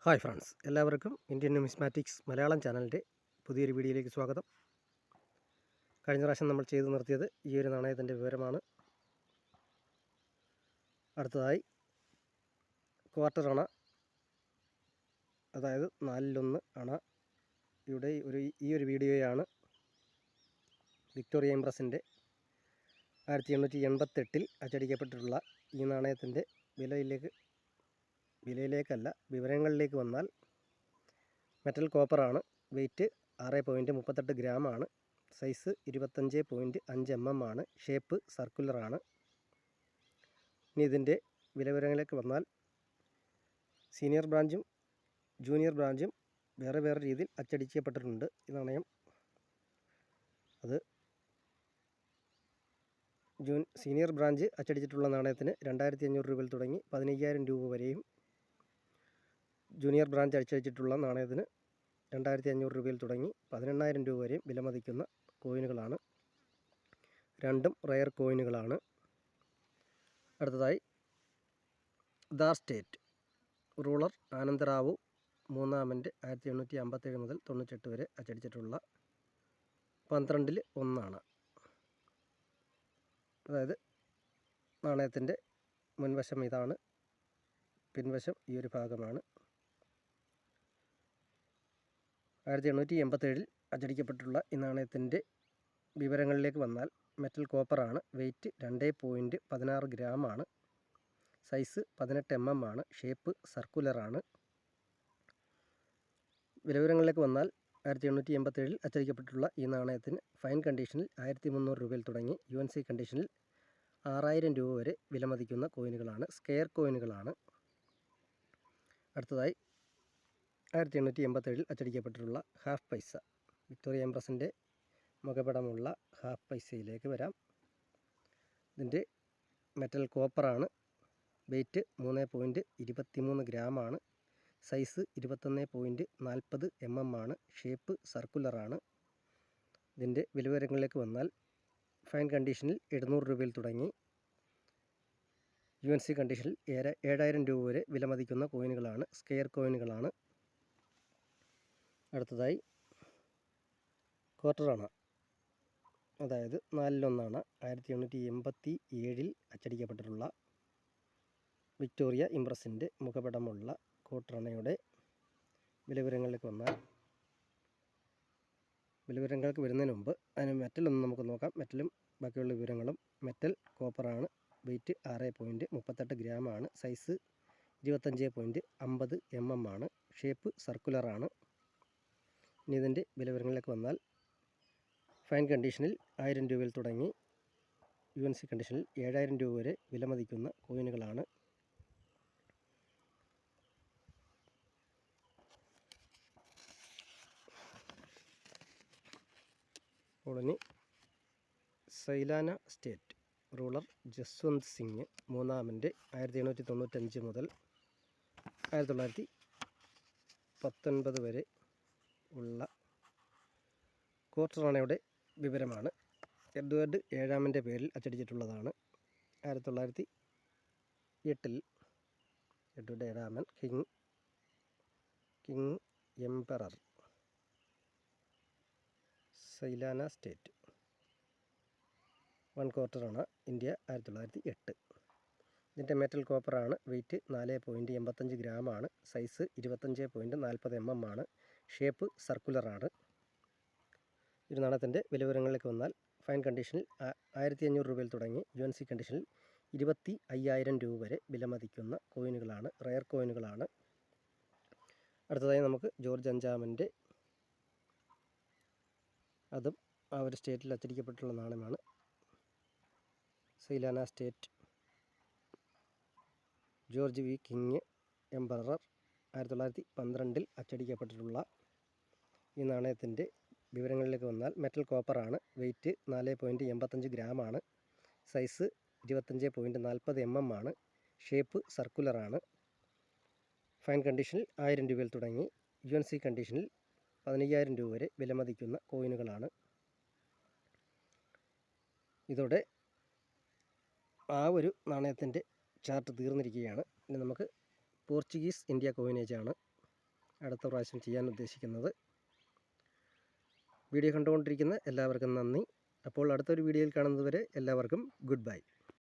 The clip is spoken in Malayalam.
ഹായ് ഫ്രണ്ട്സ്, എല്ലാവർക്കും ഇന്ത്യൻ ന്യൂമിസ്മാറ്റിക്സ് മലയാളം ചാനലിൻ്റെ പുതിയൊരു വീഡിയോയിലേക്ക് സ്വാഗതം. കഴിഞ്ഞ പ്രാവശ്യം നമ്മൾ ചെയ്തു നിർത്തിയത് ഈ ഒരു നാണയത്തിൻ്റെ വിവരമാണ്. അടുത്തതായി ക്വാർട്ടർ അണ, അതായത് 4/1 അണ. ഈ ഒരു വീഡിയോയാണ് വിക്ടോറിയ ഇംപ്രസിൻ്റെ 1888 അച്ചടിക്കപ്പെട്ടിട്ടുള്ള ഈ നാണയത്തിൻ്റെ വിവരങ്ങളിലേക്ക് വന്നാൽ മെറ്റൽ കോപ്പറാണ്. വെയ്റ്റ് 6.38 ഗ്രാമാണ്. സൈസ് 25.5 mm ആണ്. ഷേപ്പ് സർക്കുലറാണ്. ഇനി ഇതിൻ്റെ വിവരങ്ങളിലേക്ക് വന്നാൽ സീനിയർ ബ്രാഞ്ചും ജൂനിയർ ബ്രാഞ്ചും വേറെ രീതിയിൽ അച്ചടിക്കപ്പെട്ടിട്ടുണ്ട് ഈ നാണയം. അത് സീനിയർ ബ്രാഞ്ച് അച്ചടിച്ചിട്ടുള്ള നാണയത്തിന് 2500 രൂപയിൽ തുടങ്ങി 15,000 രൂപ വരെയും, ജൂനിയർ ബ്രാഞ്ച് അച്ചടിച്ചിട്ടുള്ള നാണയത്തിന് 2500 രൂപയിൽ തുടങ്ങി 18,000 രൂപ വരെയും വിലമതിക്കുന്ന കോയിനുകളാണ്. രണ്ടും റെയർ കോയിനുകളാണ്. അടുത്തതായി ദാർ സ്റ്റേറ്റ് റൂളർ ആനന്ദറാവു മൂന്നാമൻ്റെ 1857 മുതൽ 98 വരെ അച്ചടിച്ചിട്ടുള്ള 12/1 അതായത് നാണയത്തിൻ്റെ മുൻവശം ഇതാണ്, പിൻവശം ഈ ഒരു ഭാഗമാണ്. 1887 അച്ചടിക്കപ്പെട്ടിട്ടുള്ള ഈ നാണയത്തിൻ്റെ വിവരങ്ങളിലേക്ക് വന്നാൽ മെറ്റൽ കോപ്പറാണ്. വെയ്റ്റ് 2.16 ഗ്രാമാണ്. സൈസ് 18 mm ആണ്. ഷേപ്പ് സർക്കുലറാണ്. വിവരങ്ങളിലേക്ക് വന്നാൽ 1887 അച്ചടിക്കപ്പെട്ടിട്ടുള്ള ഈ നാണയത്തിന് ഫൈൻ കണ്ടീഷനിൽ 1300 രൂപയിൽ തുടങ്ങി UNC കണ്ടീഷനിൽ 6000 രൂപ വരെ വിലമതിക്കുന്ന കോയിനുകളാണ്. സ്കെയർ കോയിനുകളാണ്. അടുത്തതായി 1887 അച്ചടിക്കപ്പെട്ടിട്ടുള്ള ഹാഫ് പൈസ, വിക്ടോറിയ ഇംപ്രസിൻ്റെ മുഖപടമുള്ള ഹാഫ് പൈസയിലേക്ക് വരാം. ഇതിൻ്റെ മെറ്റൽ കോപ്പറാണ്. വെയ്റ്റ് 3.23 ഗ്രാമാണ്. സൈസ് 21.40 mm ആണ്. ഷേപ്പ് സർക്കുലറാണ്. ഇതിൻ്റെ വിവരങ്ങളിലേക്ക് വന്നാൽ ഫൈൻ കണ്ടീഷനിൽ 700 രൂപയിൽ തുടങ്ങി UNC കണ്ടീഷനിൽ 7000 രൂപ വരെ വിലമതിക്കുന്ന കോയിനുകളാണ്. സ്കെയർ കോയിനുകളാണ്. അടുത്തതായി ക്വാർട്ടർ അണ, അതായത് 4/1 1887 അച്ചടിക്കപ്പെട്ടിട്ടുള്ള വിക്ടോറിയ ഇംപ്രസിൻ്റെ മുഖപടമുള്ള ക്വാർട്ടർ അണയുടെ വിവരങ്ങളിലേക്ക് വന്നാൽ, വിവരങ്ങൾക്ക് വരുന്നതിന് മുമ്പ് അതിന് മെറ്റലൊന്ന് നമുക്ക് നോക്കാം. മെറ്റലും ബാക്കിയുള്ള വിവരങ്ങളും. മെറ്റൽ കോപ്പറാണ്. വെയ്റ്റ് 6.38 ഗ്രാമാണ്. സൈസ് 25.50 mm ആണ്. ഷേപ്പ് സർക്കുലറാണ്. ഇനി ഇതിൻ്റെ വിവരങ്ങളിലേക്ക് വന്നാൽ ഫൈൻ കണ്ടീഷനിൽ 1000 രൂപയിൽ തുടങ്ങി UNC കണ്ടീഷനിൽ 7000 രൂപ വരെ വിലമതിക്കുന്ന കോയിനുകളാണ്. Colony Sailana state ruler Jaswant Singh മൂന്നാമൻ്റെ 1895 മുതൽ 1919 വരെ ഉള്ള ക്വാർട്ടർ അണയുടെ വിവരമാണ്. എഡ്വേർഡ് ഏഴാമൻ്റെ പേരിൽ അച്ചടിച്ചിട്ടുള്ളതാണ്. 1908 എഡ്വേർഡ് ഏഴാമൻ king emperor Sailana state 1 quarter anna, India 1908. ഇതിൻ്റെ മെറ്റൽ കോപ്പറാണ്. വെയ്റ്റ് 4.85 ഗ്രാമാണ്. സൈസ് 25.40 mm ആണ്. ഷേപ്പ് സർക്കുലറാണ്. ഒരു നാണയത്തിൻ്റെ വിവരങ്ങളിലേക്ക് വന്നാൽ ഫൈൻ കണ്ടീഷനിൽ 1500 രൂപയിൽ തുടങ്ങി UNC കണ്ടീഷനിൽ 25,000 രൂപ വരെ വിലമതിക്കുന്ന കോയിനുകളാണ്. റെയർ കോയിനുകളാണ്. അടുത്തതായി നമുക്ക് ജോർജ് അഞ്ചാമൻ്റെ, അതും ആ ഒരു സ്റ്റേറ്റിൽ അച്ചടിക്കപ്പെട്ടിട്ടുള്ള നാണയമാണ്. Sailana state George V king emperor 1912 അച്ചടിക്കപ്പെട്ടിട്ടുള്ള ഈ നാണയത്തിൻ്റെ വിവരങ്ങളിലേക്ക് വന്നാൽ മെറ്റൽ കോപ്പറാണ്. വെയ്റ്റ് 4.85 ഗ്രാമാണ്. സൈസ് 25.40 mm ആണ്. ഷേപ്പ് സർക്കുലറാണ്. ഫൈൻ കണ്ടീഷനിൽ 1000 രൂപയിൽ തുടങ്ങി UNC കണ്ടീഷനിൽ 15,000 രൂപ വരെ വിലമതിക്കുന്ന കോയിനുകളാണ്. ഇതോടെ ആ ഒരു നാണയത്തിൻ്റെ ചാർട്ട് തീർന്നിരിക്കുകയാണ്. ഇനി നമുക്ക് പോർച്ചുഗീസ് ഇന്ത്യ കോയിനേജാണ് അടുത്ത പ്രാവശ്യം ചെയ്യാൻ ഉദ്ദേശിക്കുന്നത്. വീഡിയോ കണ്ടുകൊണ്ടിരിക്കുന്ന എല്ലാവർക്കും നന്ദി. അപ്പോൾ അടുത്തൊരു വീഡിയോയിൽ കാണുന്നതുവരെ എല്ലാവർക്കും ഗുഡ് ബൈ.